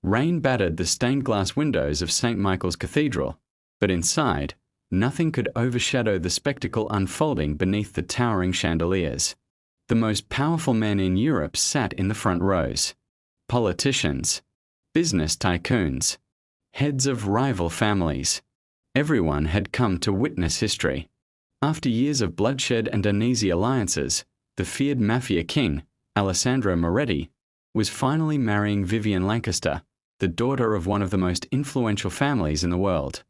Rain battered the stained glass windows of St. Michael's Cathedral, but inside, nothing could overshadow the spectacle unfolding beneath the towering chandeliers. The most powerful men in Europe sat in the front rows. Politicians, business tycoons, heads of rival families. Everyone had come to witness history. After years of bloodshed and uneasy alliances, the feared Mafia king, Alessandro Moretti, was finally marrying Vivian Lancaster, the daughter of one of the most influential families in the world.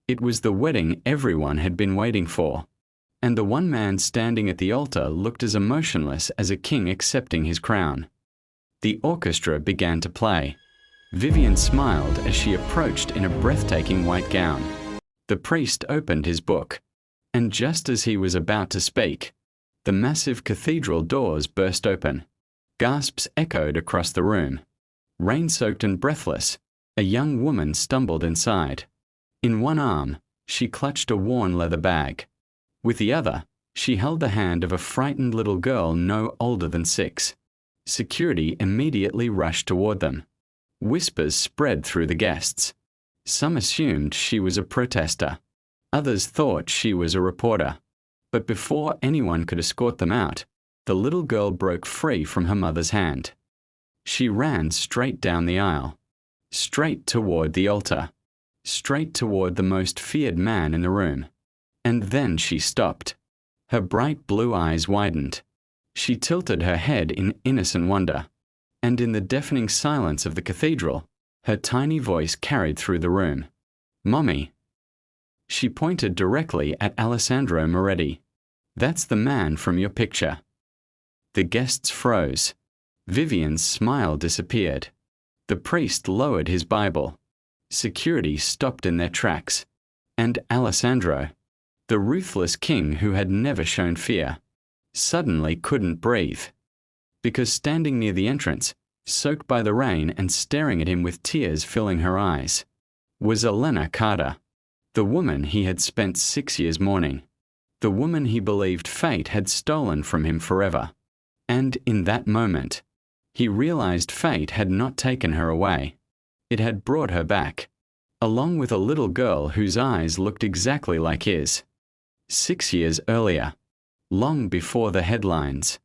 It was the wedding everyone had been waiting for, and the one man standing at the altar looked as emotionless as a king accepting his crown. The orchestra began to play. Vivian smiled as she approached in a breathtaking white gown. The priest opened his book, and just as he was about to speak, the massive cathedral doors burst open. Gasps echoed across the room. Rain-soaked and breathless, a young woman stumbled inside. In one arm, she clutched a worn leather bag. With the other, she held the hand of a frightened little girl no older than 6. Security immediately rushed toward them. Whispers spread through the guests. Some assumed she was a protester. Others thought she was a reporter. But before anyone could escort them out, the little girl broke free from her mother's hand. She ran straight down the aisle, straight toward the altar, straight toward the most feared man in the room. And then she stopped. Her bright blue eyes widened. She tilted her head in innocent wonder, and in the deafening silence of the cathedral, her tiny voice carried through the room. "Mommy." She pointed directly at Alessandro Moretti. "That's the man from your picture." The guests froze. Vivian's smile disappeared. The priest lowered his Bible. Security stopped in their tracks. And Alessandro, the ruthless king who had never shown fear, suddenly couldn't breathe. Because standing near the entrance, soaked by the rain and staring at him with tears filling her eyes, was Elena Carter, the woman he had spent 6 years mourning, the woman he believed fate had stolen from him forever. And in that moment, he realized fate had not taken her away. It had brought her back, along with a little girl whose eyes looked exactly like his. 6 years earlier, long before the headlines,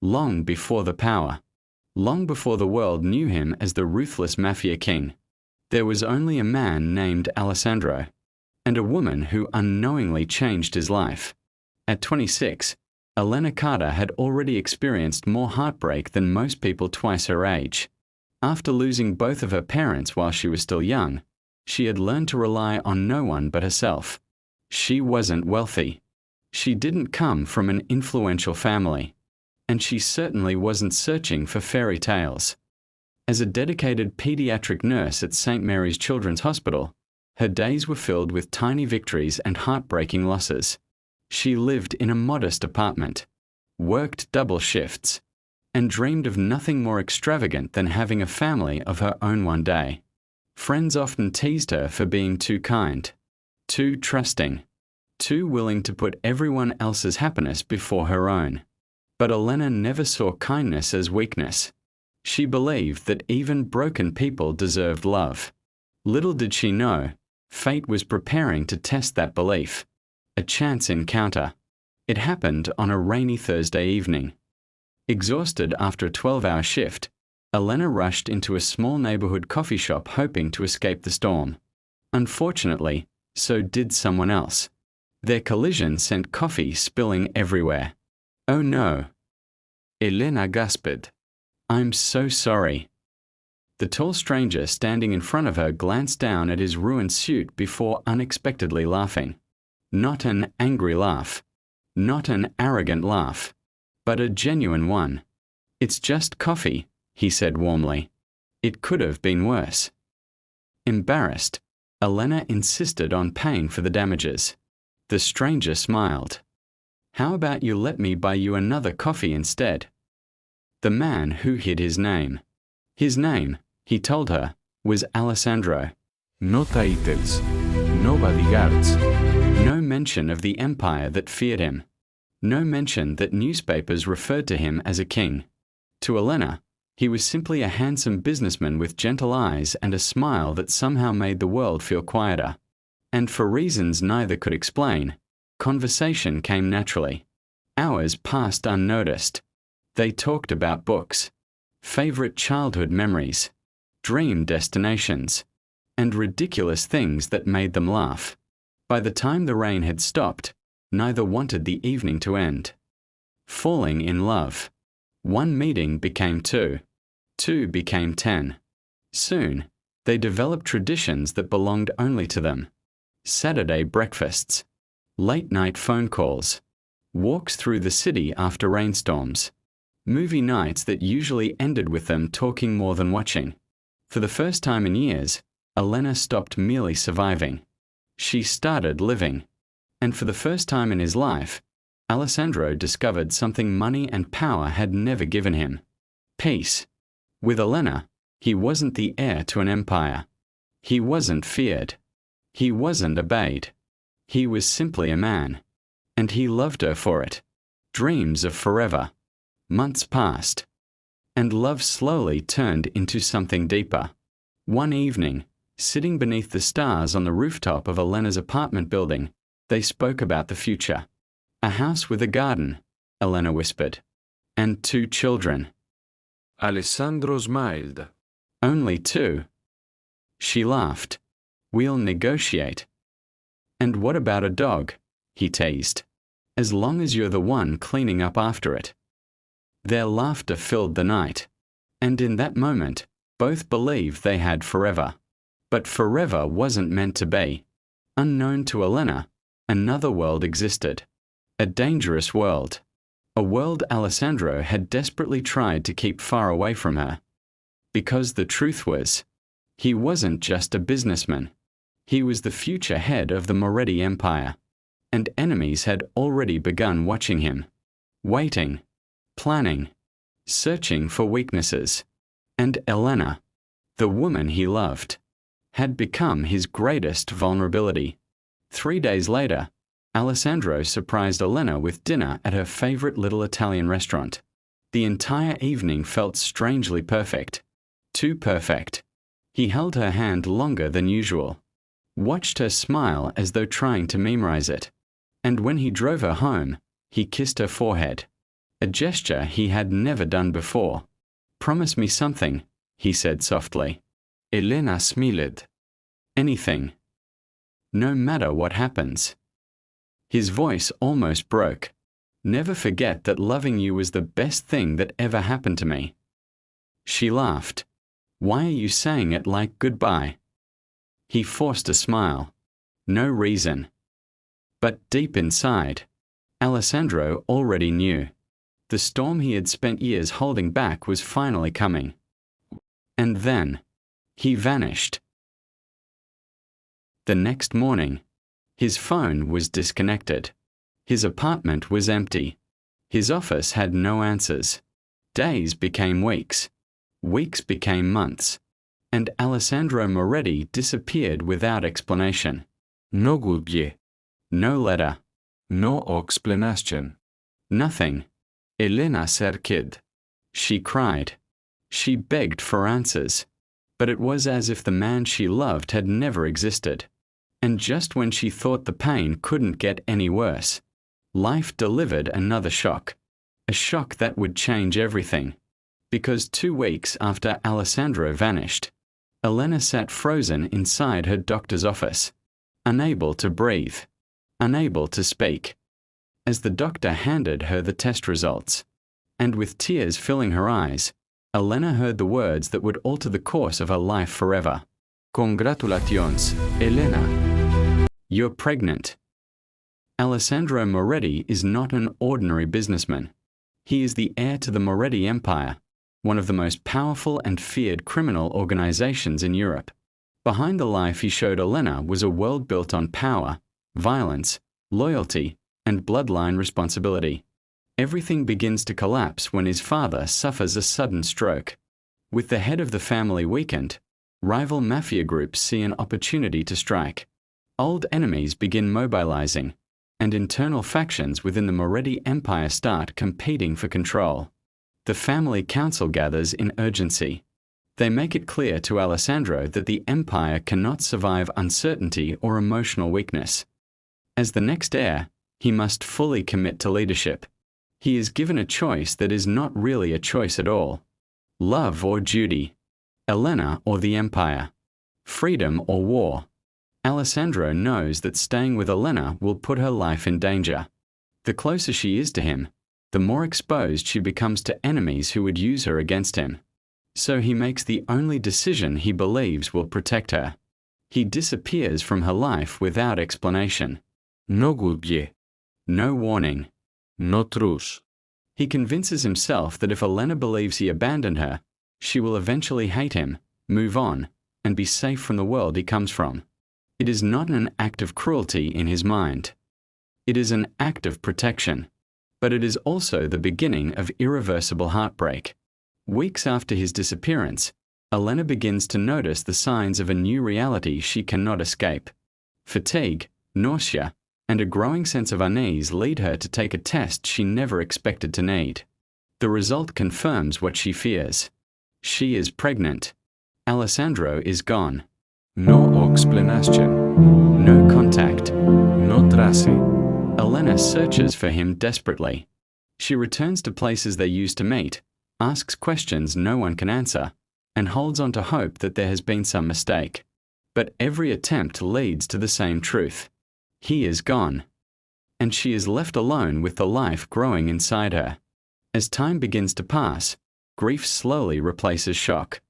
long before the power, long before the world knew him as the ruthless Mafia king, there was only a man named Alessandro, and a woman who unknowingly changed his life. At 26, Elena Carter had already experienced more heartbreak than most people twice her age. After losing both of her parents while she was still young, she had learned to rely on no one but herself. She wasn't wealthy. She didn't come from an influential family. And she certainly wasn't searching for fairy tales. As a dedicated pediatric nurse at St. Mary's Children's Hospital, her days were filled with tiny victories and heartbreaking losses. She lived in a modest apartment, worked double shifts, and dreamed of nothing more extravagant than having a family of her own one day. Friends often teased her for being too kind, too trusting, too willing to put everyone else's happiness before her own. But Elena never saw kindness as weakness. She believed that even broken people deserved love. Little did she know, fate was preparing to test that belief. A chance encounter. It happened on a rainy Thursday evening. Exhausted after a 12-hour shift, Elena rushed into a small neighborhood coffee shop hoping to escape the storm. Unfortunately, so did someone else. Their collision sent coffee spilling everywhere. "Oh no." Elena gasped. "I'm so sorry." The tall stranger standing in front of her glanced down at his ruined suit before unexpectedly laughing. Not an angry laugh, not an arrogant laugh, but a genuine one. "It's just coffee," he said warmly. "It could have been worse." Embarrassed, Elena insisted on paying for the damages. The stranger smiled. "How about you let me buy you another coffee instead?" The man who hid his name. His name, he told her, was Alessandro. No titles, no bodyguards. No mention of the empire that feared him. No mention that newspapers referred to him as a king. To Elena, He was simply a handsome businessman with gentle eyes and a smile that somehow made the world feel quieter. And for reasons neither could explain, conversation came naturally. Hours passed unnoticed. They talked about books, favorite childhood memories, dream destinations, and ridiculous things that made them laugh. By the time the rain had stopped, neither wanted the evening to end. Falling in love. One meeting became two. Two became 10. Soon, they developed traditions that belonged only to them. Saturday breakfasts, late-night phone calls, walks through the city after rainstorms, movie nights that usually ended with them talking more than watching. For the first time in years, Elena stopped merely surviving. She started living. And for the first time in his life, Alessandro discovered something money and power had never given him: peace. With Elena, he wasn't the heir to an empire. He wasn't feared. He wasn't obeyed. He was simply a man. And he loved her for it. Dreams of forever. Months passed. And love slowly turned into something deeper. One evening, sitting beneath the stars on the rooftop of Elena's apartment building, they spoke about the future. A house with a garden, Elena whispered. And 2 children. Alessandro smiled. Only 2. She laughed. We'll negotiate. And what about a dog? He teased. As long as you're the one cleaning up after it. Their laughter filled the night. And in that moment, both believed they had forever. But forever wasn't meant to be. Unknown to Elena, another world existed. A dangerous world. A world Alessandro had desperately tried to keep far away from her. Because the truth was, he wasn't just a businessman. He was the future head of the Moretti Empire. And enemies had already begun watching him. Waiting. Planning. Searching for weaknesses. And Elena, the woman he loved, had become his greatest vulnerability. 3 days later, Alessandro surprised Elena with dinner at her favorite little Italian restaurant. The entire evening felt strangely perfect. Too perfect. He held her hand longer than usual, watched her smile as though trying to memorize it, and when he drove her home, he kissed her forehead, a gesture he had never done before. "Promise me something," he said softly. Elena smiled. "Anything. No matter what happens." His voice almost broke. "Never forget that loving you was the best thing that ever happened to me." She laughed. "Why are you saying it like goodbye?" He forced a smile. No reason. But deep inside, Alessandro already knew. The storm he had spent years holding back was finally coming. And then, he vanished. The next morning, his phone was disconnected. His apartment was empty. His office had no answers. Days became weeks. Weeks became months. And Alessandro Moretti disappeared without explanation. No gubbie. No letter. No explanation. Nothing. Elena serkid. She cried. She begged for answers. But it was as if the man she loved had never existed. And just when she thought the pain couldn't get any worse, life delivered another shock. A shock that would change everything. Because 2 weeks after Alessandro vanished, Elena sat frozen inside her doctor's office, unable to breathe, unable to speak, as the doctor handed her the test results. And with tears filling her eyes, Elena heard the words that would alter the course of her life forever. "Congratulations, Elena. You're pregnant." Alessandro Moretti is not an ordinary businessman. He is the heir to the Moretti Empire, one of the most powerful and feared criminal organizations in Europe. Behind the life he showed Elena was a world built on power, violence, loyalty, and bloodline responsibility. Everything begins to collapse when his father suffers a sudden stroke. With the head of the family weakened, rival mafia groups see an opportunity to strike. Old enemies begin mobilizing, and internal factions within the Moretti Empire start competing for control. The family council gathers in urgency. They make it clear to Alessandro that the empire cannot survive uncertainty or emotional weakness. As the next heir, he must fully commit to leadership. He is given a choice that is not really a choice at all. Love or duty, Elena or the empire, freedom or war. Alessandro knows that staying with Elena will put her life in danger. The closer she is to him, the more exposed she becomes to enemies who would use her against him. So he makes the only decision he believes will protect her. He disappears from her life without explanation. No gubię. No warning. No trus. He convinces himself that if Elena believes he abandoned her, she will eventually hate him, move on, and be safe from the world he comes from. It is not an act of cruelty in his mind. It is an act of protection. But it is also the beginning of irreversible heartbreak. Weeks after his disappearance, Elena begins to notice the signs of a new reality she cannot escape. Fatigue, nausea, and a growing sense of unease lead her to take a test she never expected to need. The result confirms what she fears. She is pregnant. Alessandro is gone. No explanation. No contact. No trasy. Elena searches for him desperately. She returns to places they used to meet, asks questions no one can answer, and holds on to hope that there has been some mistake. But every attempt leads to the same truth. He is gone. And she is left alone with the life growing inside her. As time begins to pass, grief slowly replaces shock.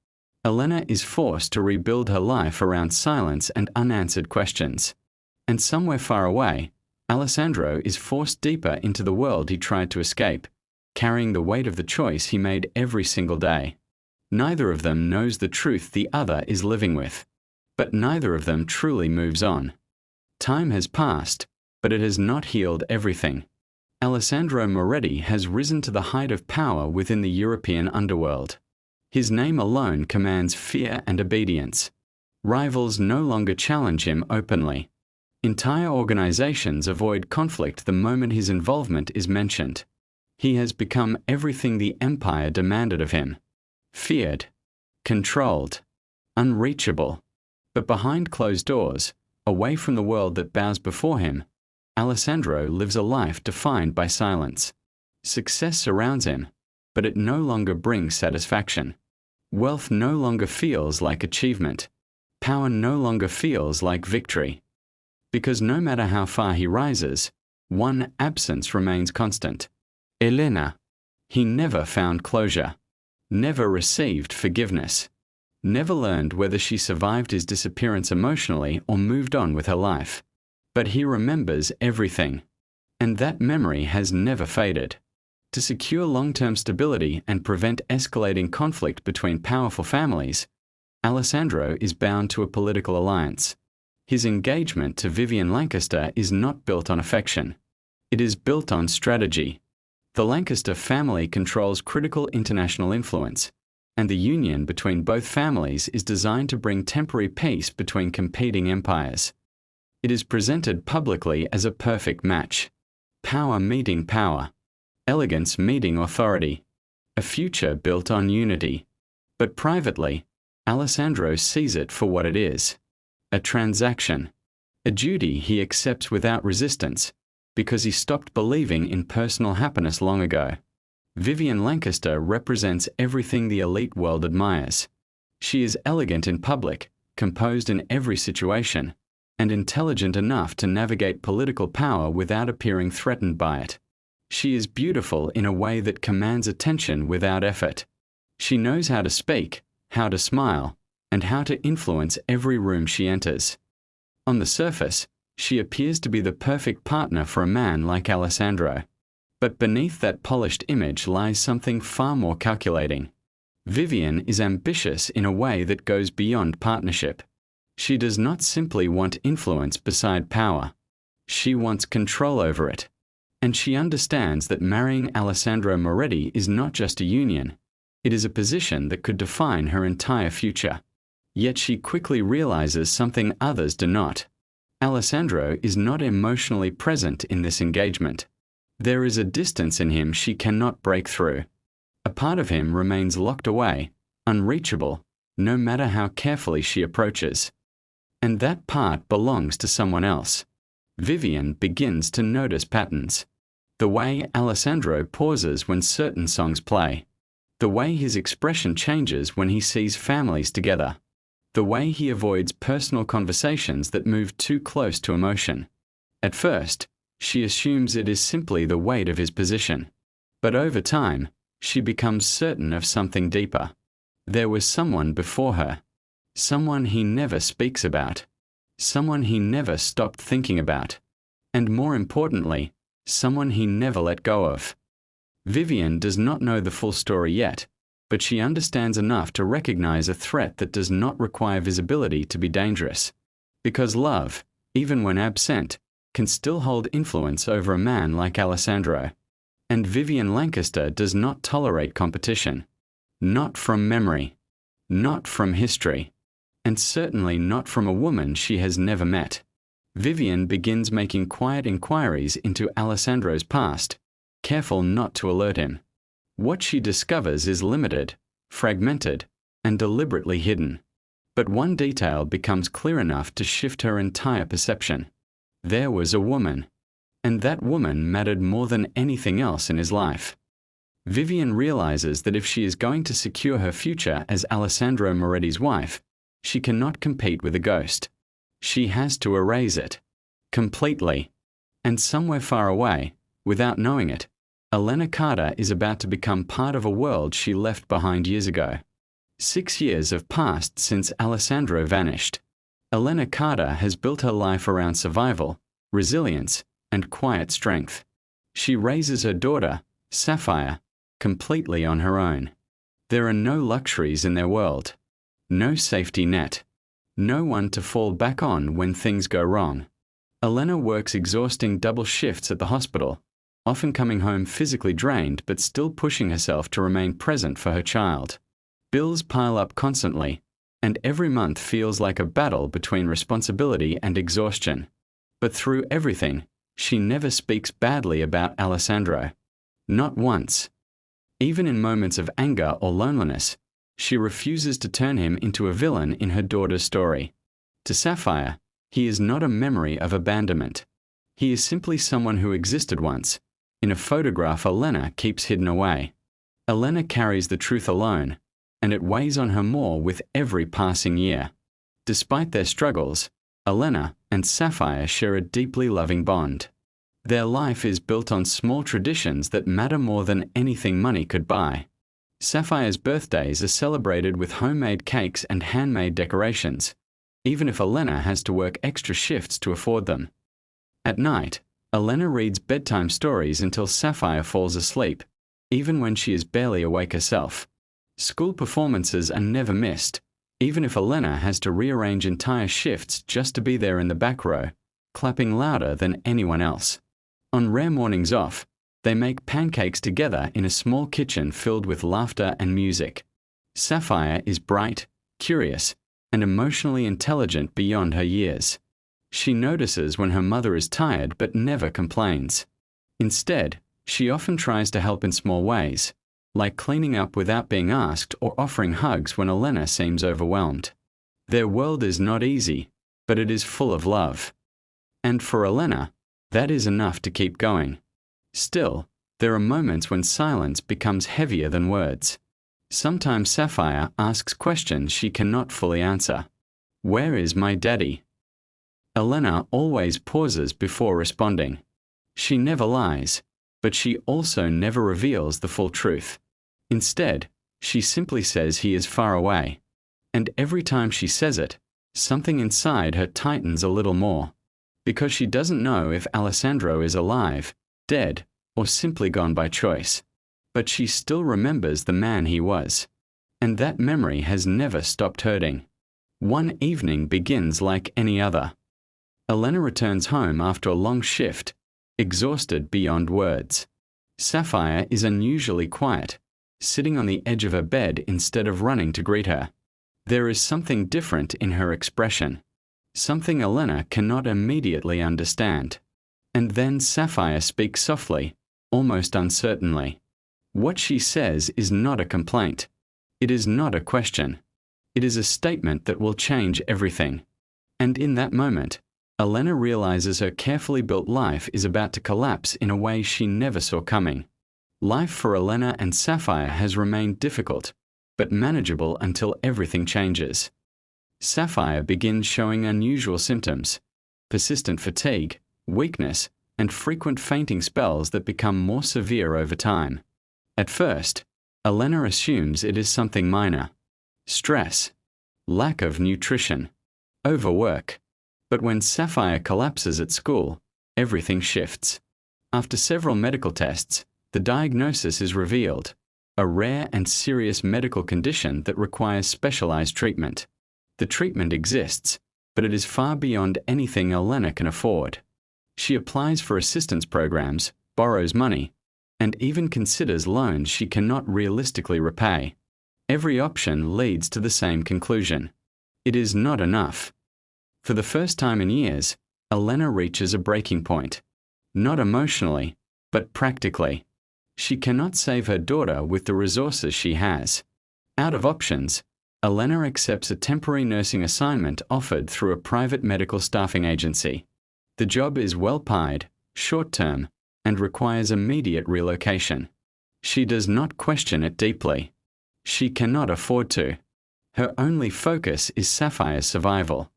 Elena is forced to rebuild her life around silence and unanswered questions. And somewhere far away, Alessandro is forced deeper into the world he tried to escape, carrying the weight of the choice he made every single day. Neither of them knows the truth the other is living with, but neither of them truly moves on. Time has passed, but it has not healed everything. Alessandro Moretti has risen to the height of power within the European underworld. His name alone commands fear and obedience. Rivals no longer challenge him openly. Entire organizations avoid conflict the moment his involvement is mentioned. He has become everything the empire demanded of him. Feared, controlled, unreachable. But behind closed doors, away from the world that bows before him, Alessandro lives a life defined by silence. Success surrounds him, but it no longer brings satisfaction. Wealth no longer feels like achievement. Power no longer feels like victory. Because no matter how far he rises, one absence remains constant. Elena. He never found closure, never received forgiveness, never learned whether she survived his disappearance emotionally or moved on with her life. But he remembers everything, and that memory has never faded. To secure long-term stability and prevent escalating conflict between powerful families, Alessandro is bound to a political alliance. His engagement to Vivian Lancaster is not built on affection. It is built on strategy. The Lancaster family controls critical international influence, and the union between both families is designed to bring temporary peace between competing empires. It is presented publicly as a perfect match. Power meeting power. Elegance meeting authority. A future built on unity. But privately, Alessandro sees it for what it is. A transaction. A duty he accepts without resistance, because he stopped believing in personal happiness long ago. Vivian Lancaster represents everything the elite world admires. She is elegant in public, composed in every situation, and intelligent enough to navigate political power without appearing threatened by it. She is beautiful in a way that commands attention without effort. She knows how to speak, how to smile, and how to influence every room she enters. On the surface, she appears to be the perfect partner for a man like Alessandro. But beneath that polished image lies something far more calculating. Vivian is ambitious in a way that goes beyond partnership. She does not simply want influence beside power. She wants control over it. And she understands that marrying Alessandro Moretti is not just a union. It is a position that could define her entire future. Yet she quickly realizes something others do not. Alessandro is not emotionally present in this engagement. There is a distance in him she cannot break through. A part of him remains locked away, unreachable, no matter how carefully she approaches. And that part belongs to someone else. Vivian begins to notice patterns. The way Alessandro pauses when certain songs play. The way his expression changes when he sees families together. The way he avoids personal conversations that move too close to emotion. At first, she assumes it is simply the weight of his position. But over time, she becomes certain of something deeper. There was someone before her. Someone he never speaks about. Someone he never stopped thinking about. And more importantly, someone he never let go of. Vivian does not know the full story yet, but she understands enough to recognize a threat that does not require visibility to be dangerous. Because love, even when absent, can still hold influence over a man like Alessandro. And Vivian Lancaster does not tolerate competition. Not from memory. Not from history. And certainly not from a woman she has never met. Vivian begins making quiet inquiries into Alessandro's past, careful not to alert him. What she discovers is limited, fragmented, and deliberately hidden. But one detail becomes clear enough to shift her entire perception. There was a woman, and that woman mattered more than anything else in his life. Vivian realizes that if she is going to secure her future as Alessandro Moretti's wife, she cannot compete with a ghost. She has to erase it. Completely. And somewhere far away, without knowing it, Elena Carter is about to become part of a world she left behind years ago. 6 years have passed since Alessandro vanished. Elena Carter has built her life around survival, resilience, and quiet strength. She raises her daughter, Sapphire, completely on her own. There are no luxuries in their world. No safety net. No one to fall back on when things go wrong. Elena works exhausting double shifts at the hospital, often coming home physically drained but still pushing herself to remain present for her child. Bills pile up constantly, and every month feels like a battle between responsibility and exhaustion. But through everything, she never speaks badly about Alessandro. Not once. Even in moments of anger or loneliness, she refuses to turn him into a villain in her daughter's story. To Sapphire, he is not a memory of abandonment. He is simply someone who existed once, in a photograph Elena keeps hidden away. Elena carries the truth alone, and it weighs on her more with every passing year. Despite their struggles, Elena and Sapphire share a deeply loving bond. Their life is built on small traditions that matter more than anything money could buy. Sapphire's birthdays are celebrated with homemade cakes and handmade decorations, even if Elena has to work extra shifts to afford them. At night, Elena reads bedtime stories until Sapphire falls asleep, even when she is barely awake herself. School performances are never missed, even if Elena has to rearrange entire shifts just to be there in the back row, clapping louder than anyone else. On rare mornings off, they make pancakes together in a small kitchen filled with laughter and music. Sapphire is bright, curious, and emotionally intelligent beyond her years. She notices when her mother is tired but never complains. Instead, she often tries to help in small ways, like cleaning up without being asked or offering hugs when Elena seems overwhelmed. Their world is not easy, but it is full of love. And for Elena, that is enough to keep going. Still, there are moments when silence becomes heavier than words. Sometimes Sapphire asks questions she cannot fully answer. Where is my daddy? Elena always pauses before responding. She never lies, but she also never reveals the full truth. Instead, she simply says he is far away. And every time she says it, something inside her tightens a little more. Because she doesn't know if Alessandro is alive, dead, or simply gone by choice. But she still remembers the man he was. And that memory has never stopped hurting. One evening begins like any other. Elena returns home after a long shift, exhausted beyond words. Sapphire is unusually quiet, sitting on the edge of her bed instead of running to greet her. There is something different in her expression, something Elena cannot immediately understand. And then Sapphire speaks softly, almost uncertainly. What she says is not a complaint. It is not a question. It is a statement that will change everything. And in that moment, Elena realizes her carefully built life is about to collapse in a way she never saw coming. Life for Elena and Sapphire has remained difficult, but manageable until everything changes. Sapphire begins showing unusual symptoms: persistent fatigue, weakness, and frequent fainting spells that become more severe over time. At first, Elena assumes it is something minor: stress, lack of nutrition, overwork. But when Sapphire collapses at school, everything shifts. After several medical tests, the diagnosis is revealed: a rare and serious medical condition that requires specialized treatment. The treatment exists, but it is far beyond anything Elena can afford. She applies for assistance programs, borrows money, and even considers loans she cannot realistically repay. Every option leads to the same conclusion: it is not enough. For the first time in years, Elena reaches a breaking point. Not emotionally, but practically. She cannot save her daughter with the resources she has. Out of options, Elena accepts a temporary nursing assignment offered through a private medical staffing agency. The job is well paid, short-term, and requires immediate relocation. She does not question it deeply. She cannot afford to. Her only focus is Sapphire's survival.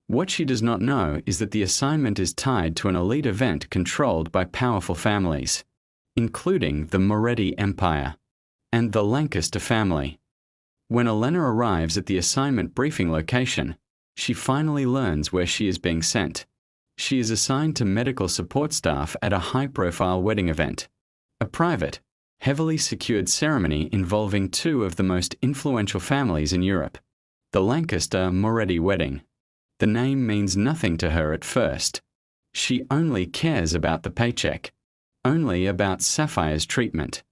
What she does not know is that the assignment is tied to an elite event controlled by powerful families, including the Moretti Empire and the Lancaster family. When Elena arrives at the assignment briefing location, she finally learns where she is being sent. She is assigned to medical support staff at a high-profile wedding event, a private, heavily secured ceremony involving two of the most influential families in Europe, the Lancaster Moretti wedding. The name means nothing to her at first. She only cares about the paycheck, only about Sapphire's treatment,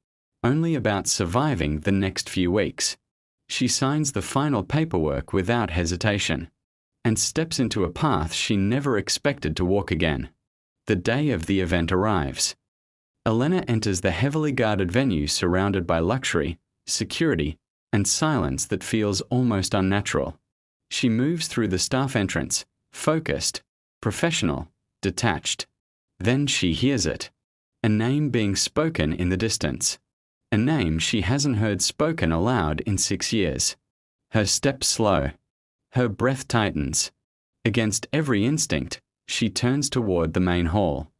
only about surviving the next few weeks. She signs the final paperwork without hesitation and steps into a path she never expected to walk again. The day of the event arrives. Elena enters the heavily guarded venue surrounded by luxury, security, and silence that feels almost unnatural. She moves through the staff entrance, focused, professional, detached. Then she hears it. A name being spoken in the distance. A name she hasn't heard spoken aloud in 6 years. Her steps slow. Her breath tightens. Against every instinct, she turns toward the main hall.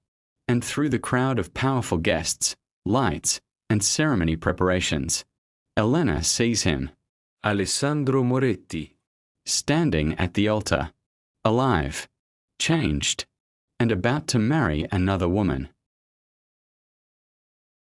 And through the crowd of powerful guests, lights, and ceremony preparations, Elena sees him. Alessandro Moretti. Standing at the altar, alive, changed, and about to marry another woman.